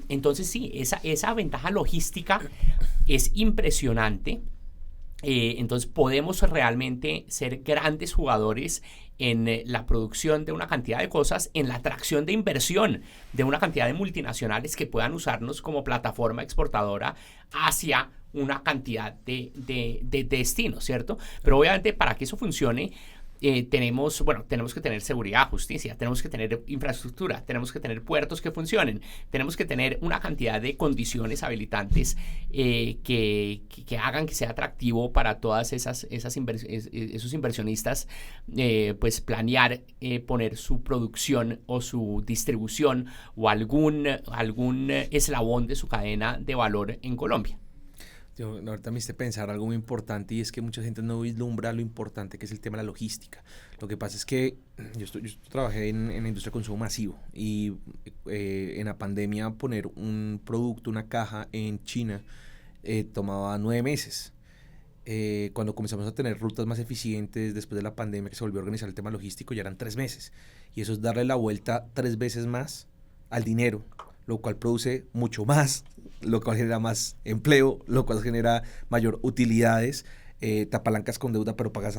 Entonces, sí, esa ventaja logística es impresionante. Entonces, podemos realmente ser grandes jugadores en la producción de una cantidad de cosas, en la atracción de inversión de una cantidad de multinacionales que puedan usarnos como plataforma exportadora hacia una cantidad de destinos, ¿cierto? Pero obviamente para que eso funcione, tenemos que tener seguridad, justicia, tenemos que tener infraestructura, tenemos que tener puertos que funcionen, tenemos que tener una cantidad de condiciones habilitantes que hagan que sea atractivo para todas esos inversionistas, pues planear poner su producción o su distribución o algún eslabón de su cadena de valor en Colombia. Yo, ahorita me hice pensar algo muy importante y es que mucha gente no vislumbra lo importante que es el tema de la logística. Lo que pasa es que yo trabajé en la industria de consumo masivo y en la pandemia poner un producto, una caja en China tomaba 9 meses. Cuando comenzamos a tener rutas más eficientes después de la pandemia que se volvió a organizar el tema logístico ya eran 3 meses. Y eso es darle la vuelta 3 veces más al dinero, lo cual produce mucho más, lo cual genera más empleo, lo cual genera mayor utilidades, te apalancas con deuda pero pagas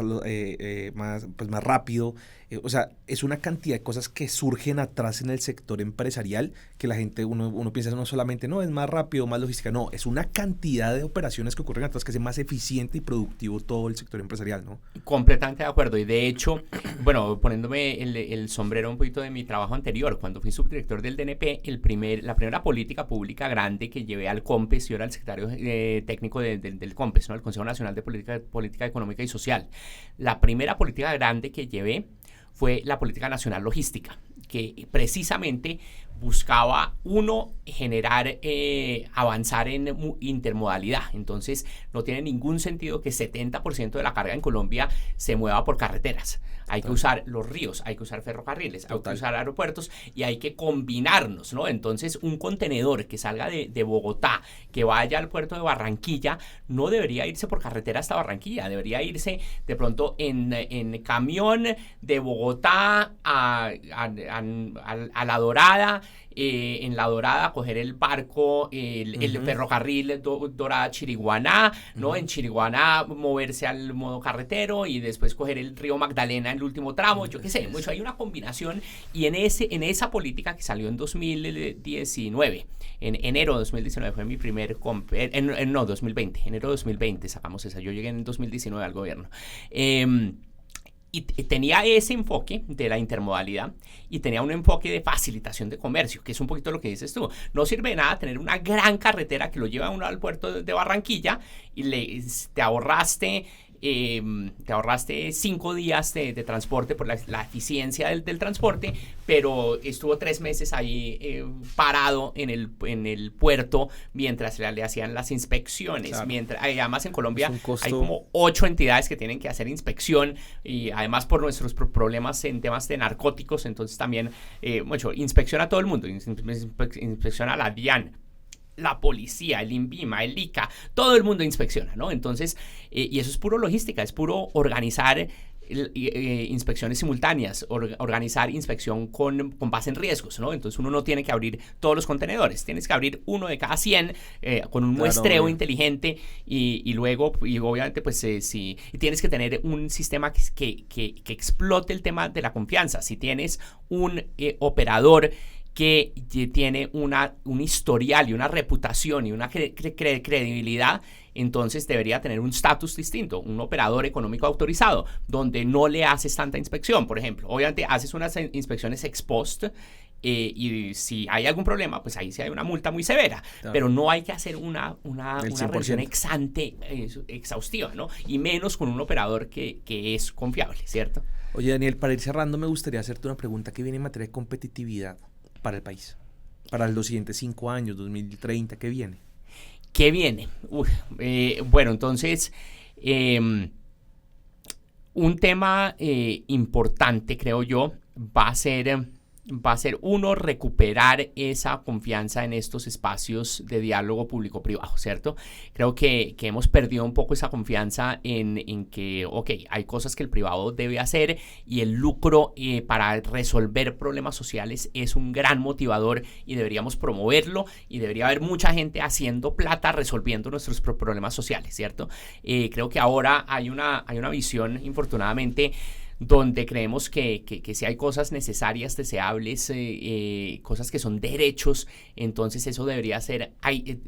más rápido. O sea, es una cantidad de cosas que surgen atrás en el sector empresarial que la gente, uno piensa no solamente, no, es más rápido, más logística, no, es una cantidad de operaciones que ocurren atrás que hace más eficiente y productivo todo el sector empresarial, ¿no? Completamente de acuerdo. Y de hecho, bueno, poniéndome el sombrero un poquito de mi trabajo anterior, cuando fui subdirector del DNP, la primera política pública grande que llevé al COMPES, yo era el secretario técnico del COMPES, ¿no? El Consejo Nacional de Política Económica y Social. La primera política grande que llevé fue la Política Nacional Logística, que precisamente buscaba, generar, avanzar en intermodalidad. Entonces, no tiene ningún sentido que 70% de la carga en Colombia se mueva por carreteras. Hay que usar los ríos, hay que usar ferrocarriles, hay que usar aeropuertos y hay que combinarnos, ¿no? Entonces, un contenedor que salga de Bogotá, que vaya al puerto de Barranquilla, no debería irse por carretera hasta Barranquilla, debería irse de pronto en camión de Bogotá a La Dorada, en La Dorada coger el barco, el ferrocarril Dorada-Chiriguaná, ¿no? En Chiriguaná moverse al modo carretero y después coger el río Magdalena en el último tramo, yo qué sé, mucho, hay una combinación. Y en esa política que salió en 2019, en enero de 2019 fue mi primer, 2020, enero de 2020 sacamos esa, yo llegué en 2019 al gobierno. Y tenía ese enfoque de la intermodalidad y tenía un enfoque de facilitación de comercio, que es un poquito lo que dices tú. No sirve de nada tener una gran carretera que lo lleva uno al puerto de Barranquilla y te ahorraste 5 días de transporte por la eficiencia del transporte, pero estuvo 3 meses ahí parado en el puerto mientras le hacían las inspecciones. Claro. Además en Colombia hay como 8 entidades que tienen que hacer inspección y además por nuestros problemas en temas de narcóticos, entonces también inspecciona a todo el mundo, inspecciona a la DIAN, la policía, el INVIMA, el ICA, todo el mundo inspecciona, ¿no? Entonces, y eso es puro logística, es puro organizar inspecciones simultáneas, organizar inspección con base en riesgos, ¿no? Entonces uno no tiene que abrir todos los contenedores, tienes que abrir uno de cada 100 con un muestreo inteligente y luego, y obviamente, pues y tienes que tener un sistema que explote el tema de la confianza. Si tienes un operador que tiene un historial y una reputación y una credibilidad, entonces debería tener un estatus distinto, un operador económico autorizado, donde no le haces tanta inspección, por ejemplo. Obviamente haces unas inspecciones ex post y si hay algún problema, pues ahí sí hay una multa muy severa, claro. Pero no hay que hacer una revisión ex ante exhaustiva, ¿no? Y menos con un operador que es confiable, ¿cierto? Oye, Daniel, para ir cerrando me gustaría hacerte una pregunta que viene en materia de competitividad para el país, para los siguientes 5 años, 2030, ¿qué viene? ¿Qué viene? Bueno, entonces, un tema importante, creo yo, va a ser uno, recuperar esa confianza en estos espacios de diálogo público-privado, ¿cierto? Creo que hemos perdido un poco esa confianza en que, hay cosas que el privado debe hacer y el lucro para resolver problemas sociales es un gran motivador y deberíamos promoverlo y debería haber mucha gente haciendo plata resolviendo nuestros problemas sociales, ¿cierto? Creo que ahora hay una visión, infortunadamente, donde creemos que si hay cosas necesarias, deseables, cosas que son derechos, entonces eso debería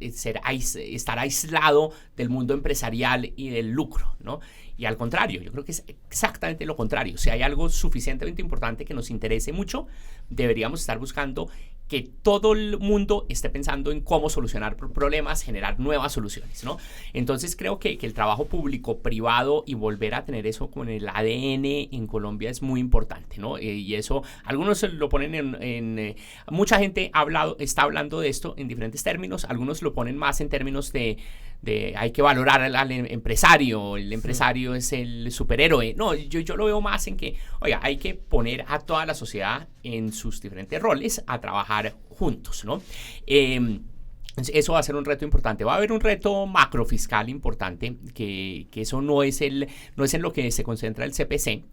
estar aislado del mundo empresarial y del lucro, ¿no? Y al contrario, yo creo que es exactamente lo contrario. Si hay algo suficientemente importante que nos interese mucho, deberíamos estar buscando que todo el mundo esté pensando en cómo solucionar problemas, generar nuevas soluciones, ¿no? Entonces creo que el trabajo público-privado y volver a tener eso con el ADN en Colombia es muy importante, ¿no? Y eso, algunos lo ponen mucha gente está hablando de esto en diferentes términos, algunos lo ponen más en términos de hay que valorar al empresario, el empresario es el superhéroe. No, yo lo veo más en que, oiga, hay que poner a toda la sociedad en sus diferentes roles a trabajar juntos, ¿no? Eso va a ser un reto importante. Va a haber un reto macrofiscal importante, que eso no es en lo que se concentra el CPC,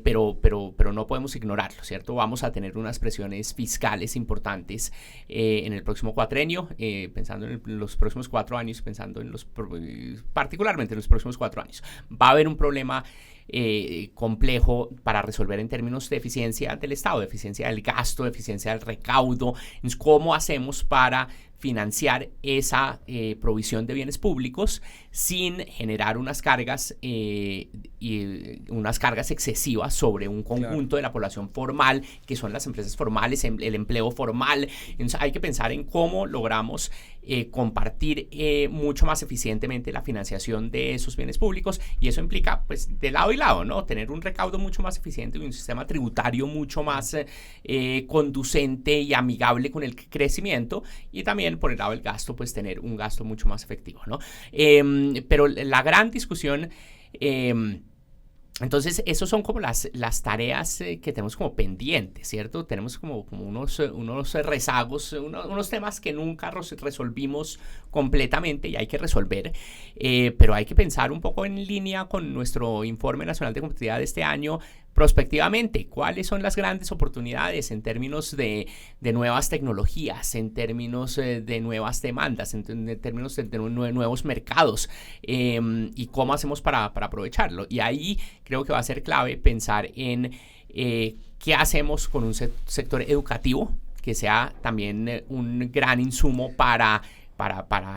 pero no podemos ignorarlo, ¿cierto? Vamos a tener unas presiones fiscales importantes en el próximo cuatrenio, pensando en los próximos 4 años, particularmente en los próximos 4 años. Va a haber un problema complejo para resolver en términos de eficiencia del Estado, de eficiencia del gasto, de eficiencia del recaudo. ¿Cómo hacemos para financiar esa provisión de bienes públicos sin generar unas cargas excesivas sobre un conjunto de la población formal, que son las empresas formales, el empleo formal? Entonces hay que pensar en cómo logramos compartir mucho más eficientemente la financiación de esos bienes públicos, y eso implica, pues, de lado y lado, ¿no? Tener un recaudo mucho más eficiente y un sistema tributario mucho más conducente y amigable con el crecimiento, y también por el lado del gasto, pues tener un gasto mucho más efectivo, ¿no? Pero la gran discusión, entonces, esos son como las tareas que tenemos como pendientes, ¿cierto? Tenemos como unos rezagos, unos temas que nunca resolvimos completamente y hay que resolver, pero hay que pensar un poco en línea con nuestro Informe Nacional de Competitividad de este año, prospectivamente. ¿Cuáles son las grandes oportunidades en términos de nuevas tecnologías, en términos de nuevas demandas, en términos de nuevos mercados, y cómo hacemos para aprovecharlo? Y ahí creo que va a ser clave pensar en qué hacemos con un sector educativo que sea también un gran insumo para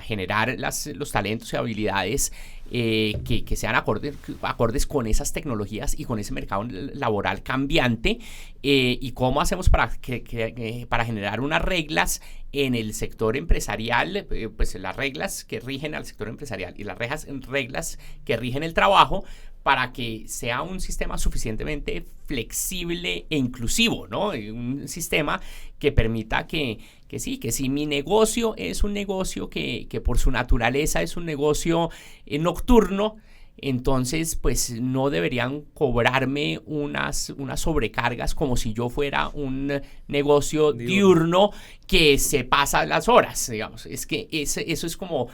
generar los talentos y habilidades que sean acordes con esas tecnologías y con ese mercado laboral cambiante, y cómo hacemos para generar unas reglas en el sector empresarial, pues las reglas que rigen al sector empresarial y las reglas que rigen el trabajo, para que sea un sistema suficientemente flexible e inclusivo, ¿no? Un sistema que permita que si mi negocio es un negocio que por su naturaleza es un negocio nocturno, entonces pues no deberían cobrarme unas sobrecargas como si yo fuera un negocio diurno que se pasa las horas, digamos. Es que eso es como...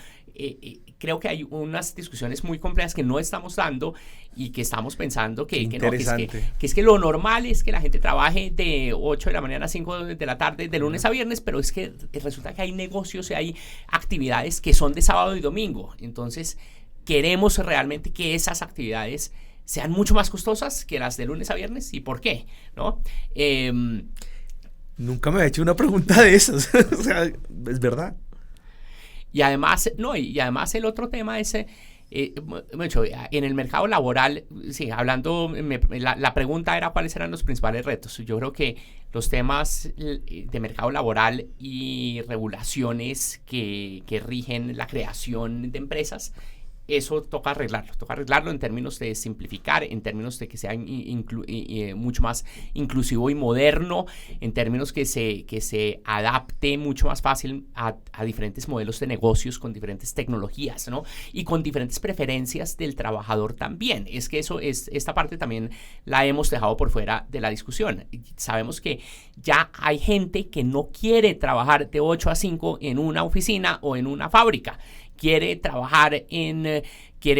creo que hay unas discusiones muy complejas que no estamos dando y que estamos pensando que es que lo normal es que la gente trabaje de 8 de la mañana a 5 de la tarde, de lunes a viernes, pero es que resulta que hay negocios y hay actividades que son de sábado y domingo. Entonces, queremos realmente que esas actividades sean mucho más costosas que las de lunes a viernes. ¿Y por qué? ¿No? Nunca me he hecho una pregunta de esas. O sea, es verdad. Y además el otro tema es, en el mercado laboral, sí, hablando, la pregunta era cuáles eran los principales retos. Yo creo que los temas de mercado laboral y regulaciones que rigen la creación de empresas, eso toca arreglarlo en términos de simplificar, en términos de que sea mucho más inclusivo y moderno, en términos que se adapte mucho más fácil a diferentes modelos de negocios con diferentes tecnologías, ¿no? Y con diferentes preferencias del trabajador también. Es que esta parte también la hemos dejado por fuera de la discusión. Sabemos que ya hay gente que no quiere trabajar de 8 a 5 en una oficina o en una fábrica. Quiere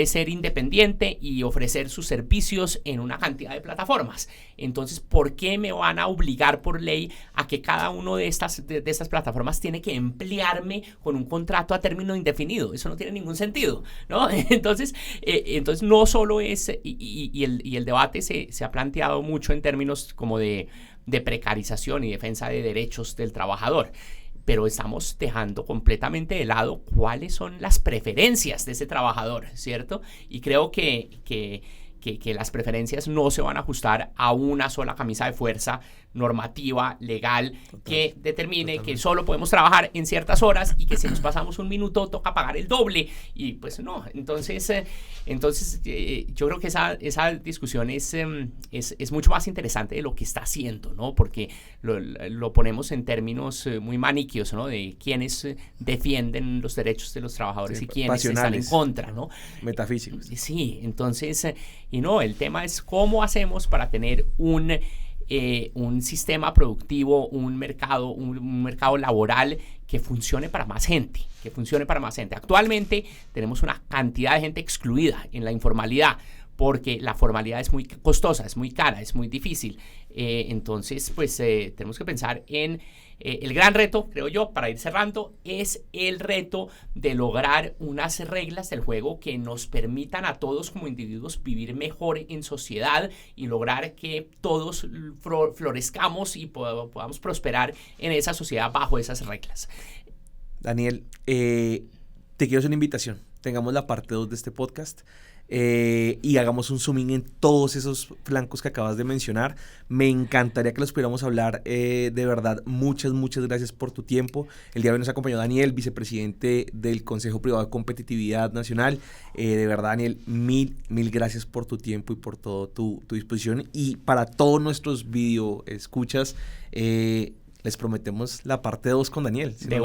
ser independiente y ofrecer sus servicios en una cantidad de plataformas. Entonces, ¿por qué me van a obligar por ley a que cada una de estas plataformas tiene que emplearme con un contrato a término indefinido? Eso no tiene ningún sentido, ¿no? Entonces no solo es, y el debate se ha planteado mucho en términos como de precarización y defensa de derechos del trabajador, pero estamos dejando completamente de lado cuáles son las preferencias de ese trabajador, ¿cierto? Y creo que que las preferencias no se van a ajustar a una sola camisa de fuerza normativa, legal, que determine que solo podemos trabajar en ciertas horas y que si nos pasamos un minuto toca pagar el doble. Y pues no, entonces yo creo que esa discusión es mucho más interesante de lo que está haciendo, ¿no? Porque lo ponemos en términos muy maniqueos, ¿no? De quienes defienden los derechos de los trabajadores, sí, y quienes están en contra, ¿no? Metafísicos. Sí, entonces, y no, el tema es cómo hacemos para tener un sistema productivo, un mercado laboral que funcione para más gente, Actualmente tenemos una cantidad de gente excluida en la informalidad, porque la formalidad es muy costosa, es muy cara, es muy difícil. Entonces, pues tenemos que pensar en el gran reto, creo yo, para ir cerrando, es el reto de lograr unas reglas del juego que nos permitan a todos como individuos vivir mejor en sociedad y lograr que todos florezcamos y podamos prosperar en esa sociedad bajo esas reglas. Daniel, te quiero hacer una invitación. Tengamos la parte 2 de este podcast. Y hagamos un zooming en todos esos flancos que acabas de mencionar. Me encantaría que los pudiéramos hablar. De verdad, muchas gracias por tu tiempo. El día de hoy nos acompañó Daniel, vicepresidente del Consejo Privado de Competitividad Nacional. De verdad, Daniel, mil gracias por tu tiempo y por toda tu disposición. Y para todos nuestros video escuchas, les prometemos la parte 2 con Daniel. Si de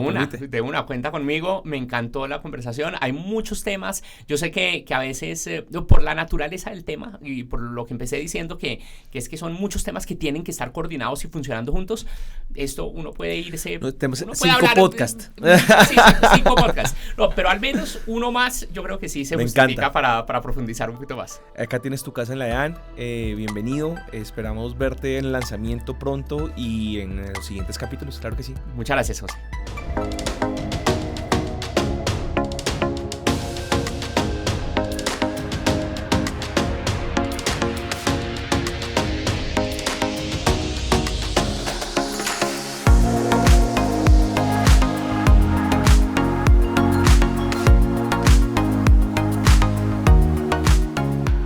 una, cuenta conmigo. Me encantó la conversación. Hay muchos temas. Yo sé que a veces, por la naturaleza del tema y por lo que empecé diciendo, que es que son muchos temas que tienen que estar coordinados y funcionando juntos. Esto uno puede irse... Tenemos 5 podcasts. Sí, 5 podcasts. No, pero al menos uno más yo creo que sí se justifica para profundizar un poquito más. Acá tienes tu casa en la EAN. Bienvenido. Esperamos verte en el lanzamiento pronto y en los siguientes capítulos, claro que sí. Muchas gracias, José.